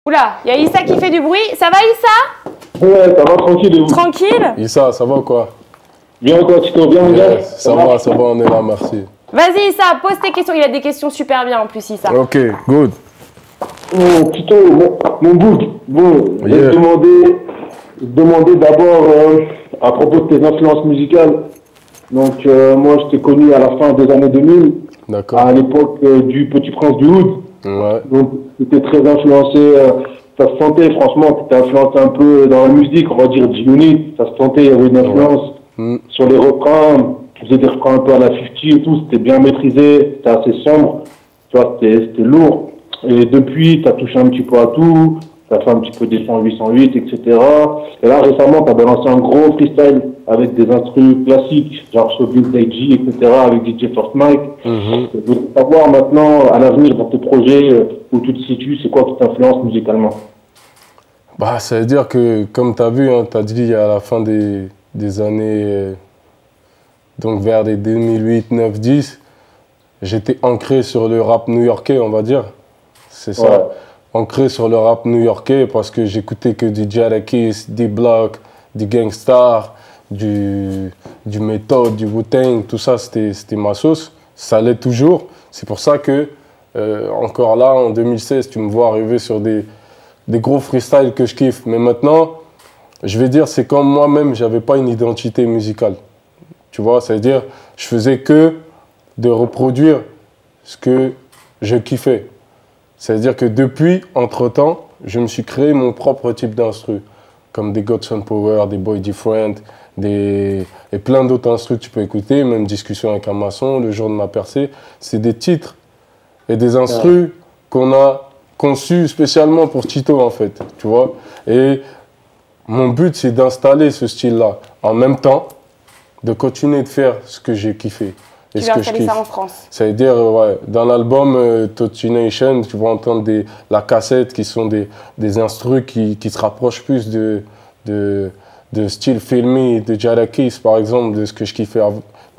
Oula, il y a Issa qui fait du bruit. Ça va Issa? Ouais, ça va tranquille et vous? Tranquille? Issa, ça va ou quoi? Bien quoi, Tito, bien mon gars? Ça va, on est là, merci. Vas-y Issa, pose tes questions. Il a des questions super bien en plus Issa. Ok, good. Oh, Tito, mon bouc, bon, je Yeah. vais te demander d'abord à propos de tes influences musicales. Donc moi je t'ai connu à la fin des années 2000, D'accord. à l'époque du Petit Prince du Hood. Ouais. Donc tu étais très influencé, ça se sentait franchement, tu étais influencé un peu dans la musique, on va dire G-Unit, ça se sentait, il y avait une influence sur les refrains, tu faisais des refrains un peu à la 50 et tout, c'était bien maîtrisé, c'était assez sombre, tu vois, c'était lourd. Et depuis, tu as touché un petit peu à tout, tu as fait un petit peu des 808, etc. Et là récemment, tu as balancé un gros freestyle avec des instruments classiques, genre Sobin Taiji, etc., avec DJ First Mike. Je voudrais savoir maintenant, à l'avenir, dans tes projets, où tu te situes, c'est quoi qui t'influence musicalement? Bah, ça veut dire que, comme tu as vu, hein, tu as dit à la fin des années, donc vers les 2008, 9, 10, j'étais ancré sur le rap new-yorkais, on va dire. C'est ça. Ouais. Ancré sur le rap new-yorkais parce que j'écoutais que du Jadakiss, D-Block, du Gangstar, du Method, du Wu-Tang, tout ça, c'était ma sauce. Ça l'est toujours. C'est pour ça que, encore là, en 2016, tu me vois arriver sur des gros freestyles que je kiffe. Mais maintenant, je vais dire, c'est comme moi-même, j'avais pas une identité musicale. Tu vois, c'est-à-dire, je faisais que de reproduire ce que je kiffais. C'est-à-dire que depuis, entre-temps, je me suis créé mon propre type d'instru, comme des Godson Power, des Boy Different, et plein d'autres instrus que tu peux écouter, même Discussion avec un maçon, Le jour de ma percée. C'est des titres et des instrus qu'on a conçus spécialement pour Tito, en fait, tu vois. Et mon but, c'est d'installer ce style-là, en même temps, de continuer de faire ce que j'ai kiffé. Tu Et vas ce que je installer kiffe. ça en France. Ça veut dire, ouais, dans l'album Toti Nation, tu vas entendre la cassette qui sont des instrus qui se rapprochent plus de style filmé, de Jadakiss par exemple, de ce que je kiffais,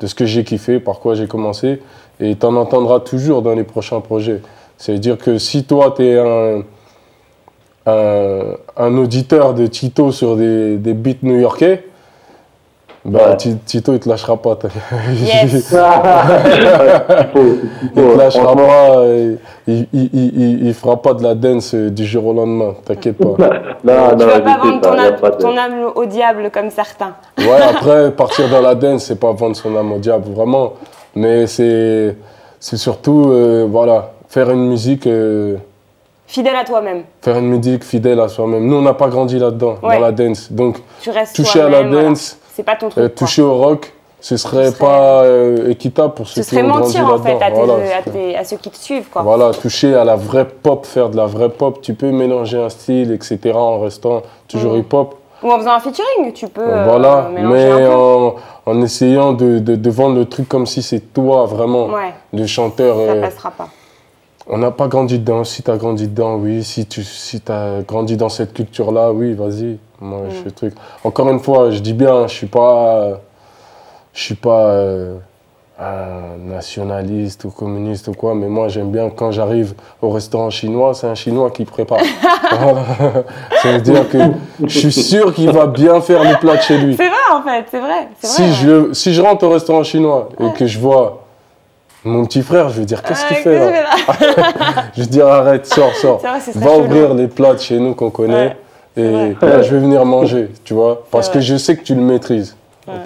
de ce que j'ai kiffé, par quoi j'ai commencé. Et tu en entendras toujours dans les prochains projets. Ça veut dire que si toi, tu es un auditeur de Tito sur des beats new-yorkais, bah, Tito, il te lâchera pas. Yes. Il te lâchera pas, il fera pas de la dance du jour au lendemain, t'inquiète pas. Tu vas pas vendre ton âme au diable comme certains. Ouais, après, partir dans la dance, c'est pas vendre son âme au diable, vraiment. Mais c'est surtout, voilà, faire une musique... Fidèle à toi-même. Faire une musique fidèle à soi-même. Nous, on n'a pas grandi là-dedans, dans la dance. Donc, Tu restes toucher à la toi-même, dance, voilà. C'est pas ton truc, toucher au rock, ce serait pas équitable pour ceux qui ont grandi mentir en fait là-dedans. à ceux qui te suivent, quoi. Voilà, toucher à la vraie pop, faire de la vraie pop. Tu peux mélanger un style, etc. en restant toujours hip-hop. Ou en faisant un featuring, tu peux Voilà, mélanger mais un peu. en essayant de vendre le truc comme si c'est toi vraiment, le chanteur. Ça passera pas. On n'a pas grandi dedans. Si tu as grandi dedans, oui. Si tu as grandi dans cette culture-là, oui, vas-y. Moi, je fais le truc. Encore une fois, je dis bien, je suis pas un nationaliste ou communiste ou quoi, mais moi, j'aime bien quand j'arrive au restaurant chinois, c'est un Chinois qui prépare. Voilà. Ça veut dire que je suis sûr qu'il va bien faire le plat de chez lui. C'est vrai, en fait, c'est vrai. Si je rentre au restaurant chinois et que je vois mon petit frère, je vais dire, qu'est-ce qu'il fait là? Je vais dire, arrête, sors. Vrai, Va ouvrir les plats de chez nous qu'on connaît. Et là, je vais venir manger, tu vois. Parce que je sais que tu le maîtrises.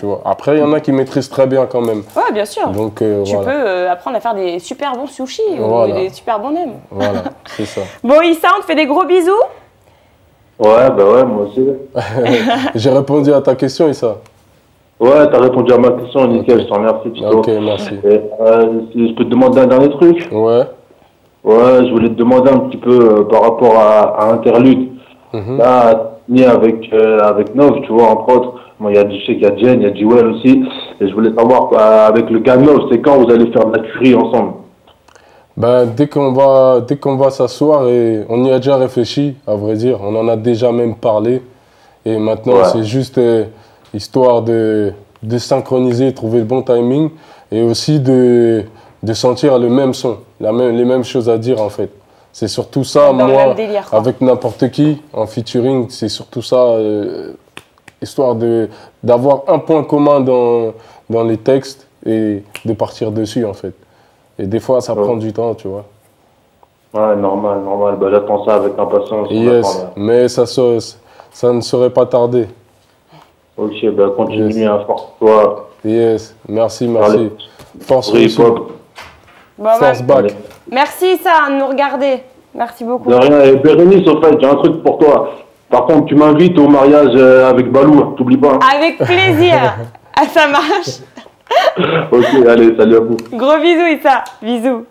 Tu vois. Après, il y en a qui maîtrisent très bien quand même. Ouais, bien sûr. Donc, tu voilà. peux apprendre à faire des super bons sushis ou des super bons nems. Voilà, c'est ça. Bon, Issa, on te fait des gros bisous. Ouais, bah ouais, moi aussi. J'ai répondu à ta question, Issa. Ouais, t'as répondu à ma question, nickel, je t'en remercie, Tito. Ok, merci. Et, si je peux te demander un dernier truc? Ouais. Ouais, je voulais te demander un petit peu par rapport à Interlude. Là, ni avec Nov, tu vois, entre autres. Moi, je sais qu'il y a Jen, il y a Jewel aussi. Et je voulais savoir, avec le gars Nov, c'est quand vous allez faire de la tuerie ensemble? Ben, dès qu'on va s'asseoir, et on y a déjà réfléchi, à vrai dire. On en a déjà même parlé. Et maintenant, c'est juste histoire de synchroniser, trouver le bon timing. Et aussi de sentir le même son, les mêmes choses à dire, en fait. C'est surtout ça, Dans le moi, même délire, quoi. avec n'importe qui, en featuring, c'est surtout ça, histoire d'avoir un point commun dans les textes et de partir dessus, en fait. Et des fois, ça prend du temps, tu vois. Ouais, normal, normal. Bah, j'attends ça avec impatience. Yes, mais ça ne saurait pas tarder. Ok, bah continue, hein, force-toi. Yes, merci. Allez. Force Hip-hop. Bon, Force bah, back. merci, ça, de nous regarder. Merci beaucoup. De rien. Et Bérénice, au fait, j'ai un truc pour toi. Par contre, tu m'invites au mariage avec Balou, hein, t'oublies pas. Avec plaisir. Ah, ça marche. Ok, allez, salut à vous. Gros bisous, Issa. Bisous.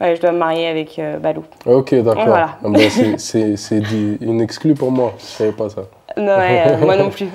Ouais, je dois me marier avec Balou. Ok, d'accord. Voilà. Ah ben, c'est une exclue pour moi, je savais pas ça. Non, ouais, moi non plus.